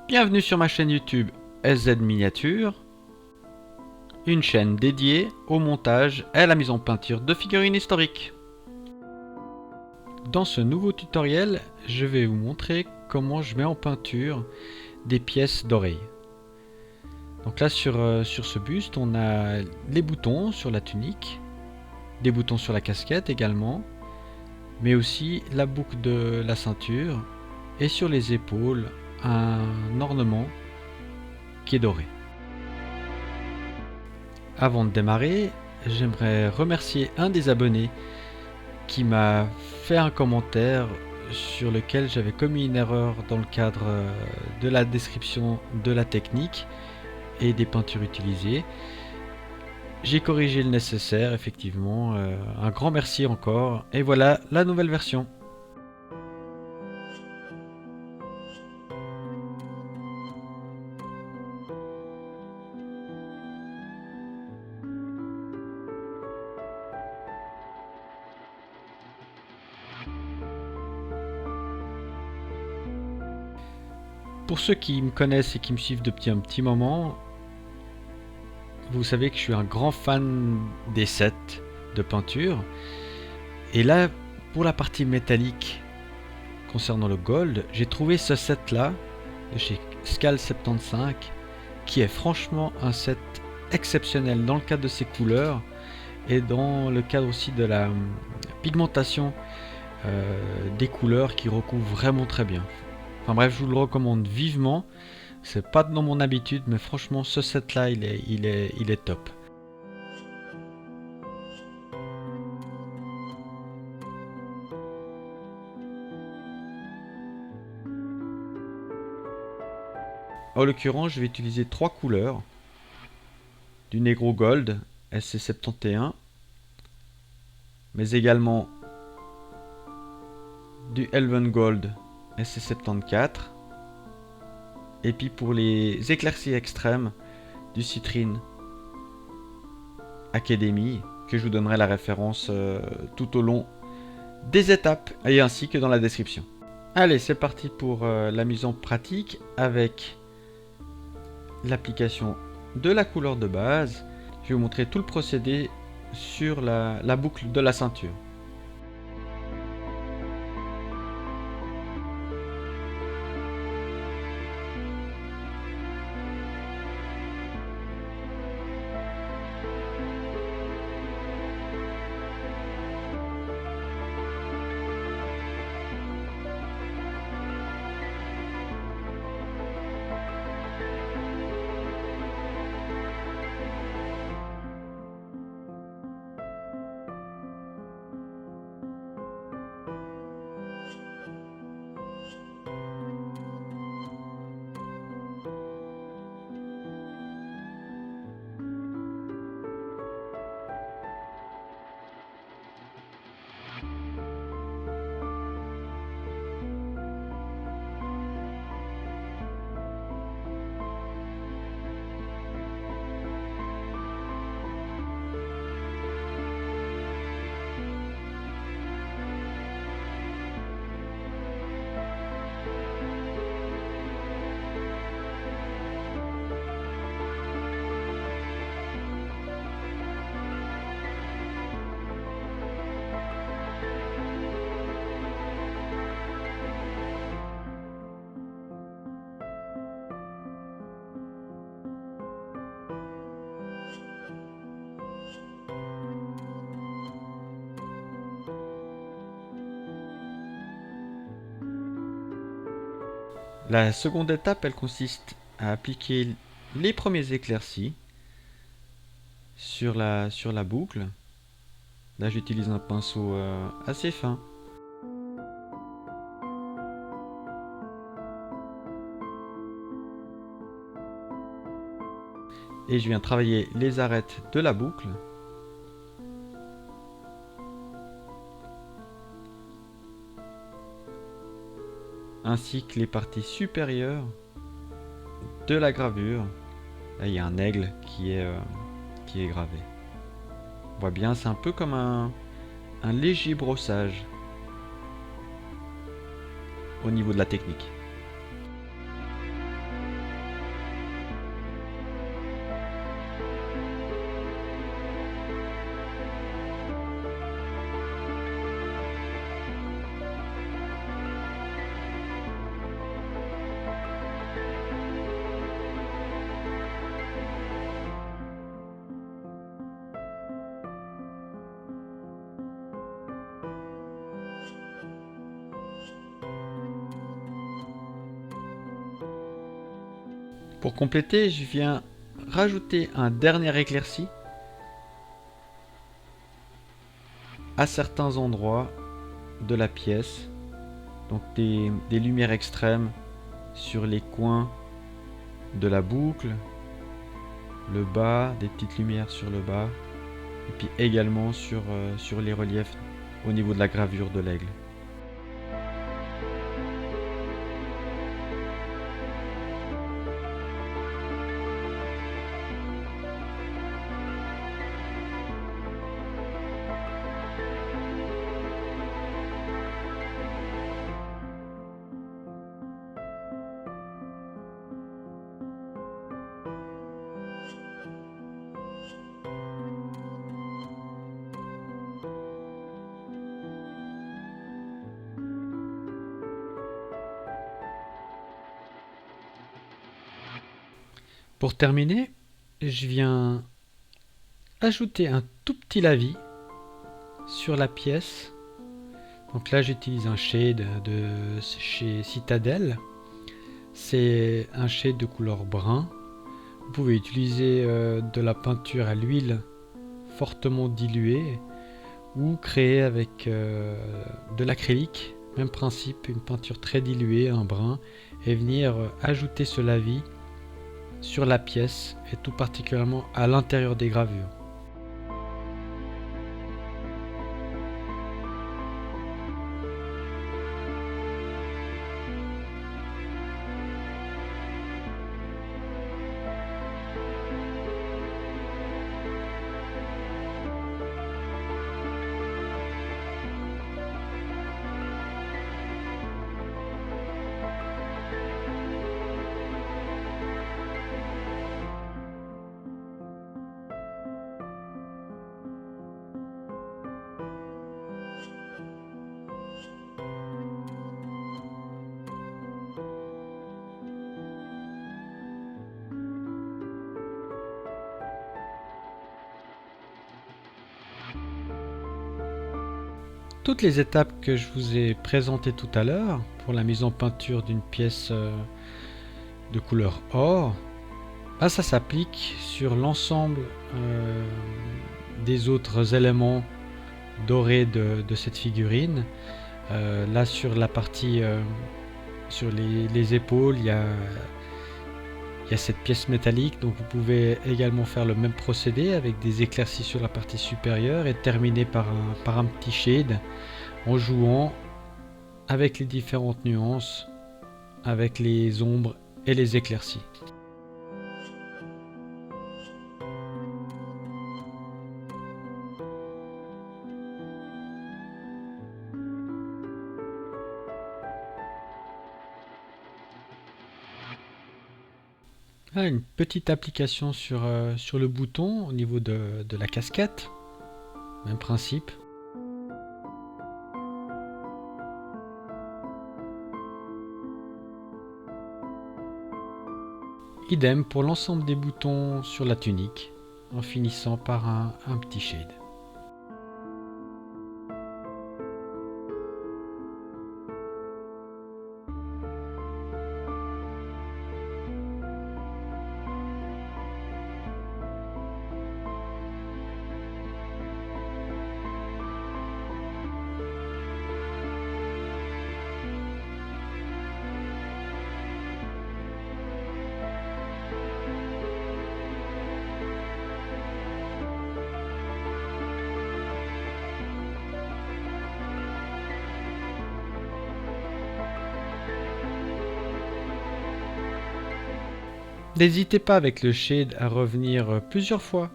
Bienvenue sur ma chaîne YouTube SZ Miniature, une chaîne dédiée au montage et à la mise en peinture de figurines historiques. Dans ce nouveau tutoriel, je vais vous montrer comment je mets en peinture des pièces d'oreilles. Donc là sur ce buste, on a les boutons sur la tunique, des boutons sur la casquette également, mais aussi la boucle de la ceinture et sur les épaules un ornement qui est doré. Avant de démarrer, j'aimerais remercier un des abonnés qui m'a fait un commentaire sur lequel j'avais commis une erreur dans le cadre de la description de la technique et des peintures utilisées. J'ai corrigé le nécessaire, effectivement, un grand merci encore, et voilà la nouvelle version. Pour ceux qui me connaissent et qui me suivent depuis un petit moment, vous savez que je suis un grand fan des sets de peinture. Et là, pour la partie métallique concernant le gold, j'ai trouvé ce set là de chez Scal75 qui est franchement un set exceptionnel dans le cadre de ses couleurs et dans le cadre aussi de la pigmentation des couleurs qui recouvrent vraiment très bien. Enfin bref, je vous le recommande vivement. C'est pas dans mon habitude, mais franchement ce set là il est top. En l'occurrence, je vais utiliser trois couleurs: du Negro Gold SC71, mais également du Elven Gold SC74, et puis pour les éclaircies extrêmes, du Citrine Academy, que je vous donnerai la référence tout au long des étapes et ainsi que dans la description. Allez, c'est parti pour la mise en pratique avec l'application de la couleur de base. Je vais vous montrer tout le procédé sur la boucle de la ceinture. La seconde étape, elle consiste à appliquer les premiers éclaircies sur la boucle. Là, j'utilise un pinceau assez fin. Et je viens travailler les arêtes de la boucle. Ainsi que les parties supérieures de la gravure. Là, il y a un aigle qui est gravé. On voit bien, c'est un peu comme un léger brossage au niveau de la technique. Pour compléter, je viens rajouter un dernier éclairci à certains endroits de la pièce. Donc des lumières extrêmes sur les coins de la boucle, le bas, des petites lumières sur le bas, et puis également sur les reliefs au niveau de la gravure de l'aigle. Pour terminer, je viens ajouter un tout petit lavis sur la pièce. Donc là j'utilise un shade de chez Citadel. C'est un shade de couleur brun. Vous pouvez utiliser de la peinture à l'huile fortement diluée ou créer avec de l'acrylique. Même principe, une peinture très diluée, un brun, et venir ajouter ce lavis sur la pièce et tout particulièrement à l'intérieur des gravures. Toutes les étapes que je vous ai présentées tout à l'heure pour la mise en peinture d'une pièce de couleur or, ça s'applique sur l'ensemble des autres éléments dorés de cette figurine. Là sur la partie, sur les épaules, il y a cette pièce métallique, donc vous pouvez également faire le même procédé avec des éclaircies sur la partie supérieure et terminer par un petit shade en jouant avec les différentes nuances, avec les ombres et les éclaircies. Une petite application sur le bouton au niveau de la casquette, même principe. Idem pour l'ensemble des boutons sur la tunique, en finissant par un petit shade. N'hésitez pas avec le shade à revenir plusieurs fois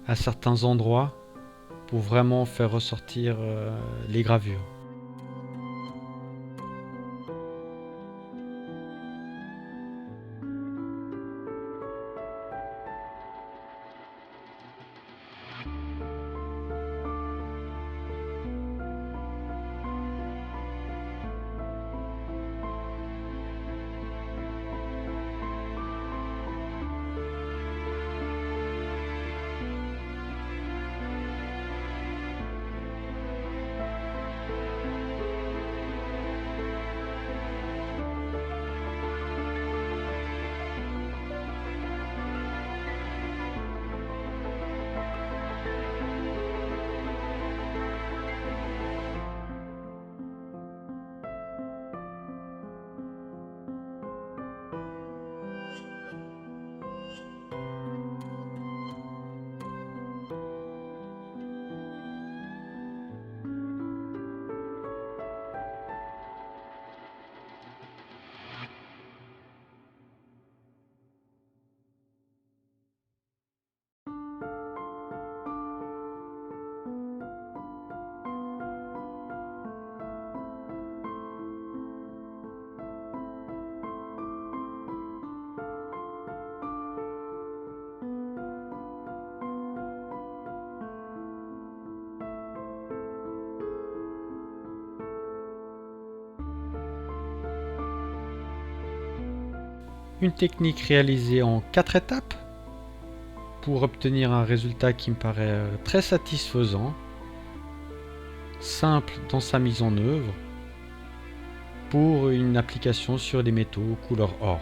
à certains endroits pour vraiment faire ressortir les gravures. une technique réalisée en 4 étapes pour obtenir un résultat qui me paraît très satisfaisant, simple dans sa mise en œuvre, pour une application sur les métaux couleur or.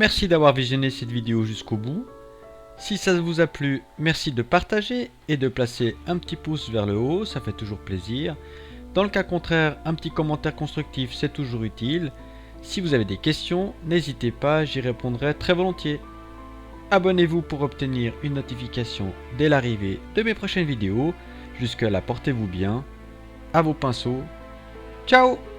Merci d'avoir visionné cette vidéo jusqu'au bout. Si ça vous a plu, merci de partager et de placer un petit pouce vers le haut, ça fait toujours plaisir. Dans le cas contraire, un petit commentaire constructif, c'est toujours utile. Si vous avez des questions, n'hésitez pas, j'y répondrai très volontiers. Abonnez-vous pour obtenir une notification dès l'arrivée de mes prochaines vidéos. Jusque là, portez-vous bien. À vos pinceaux. Ciao!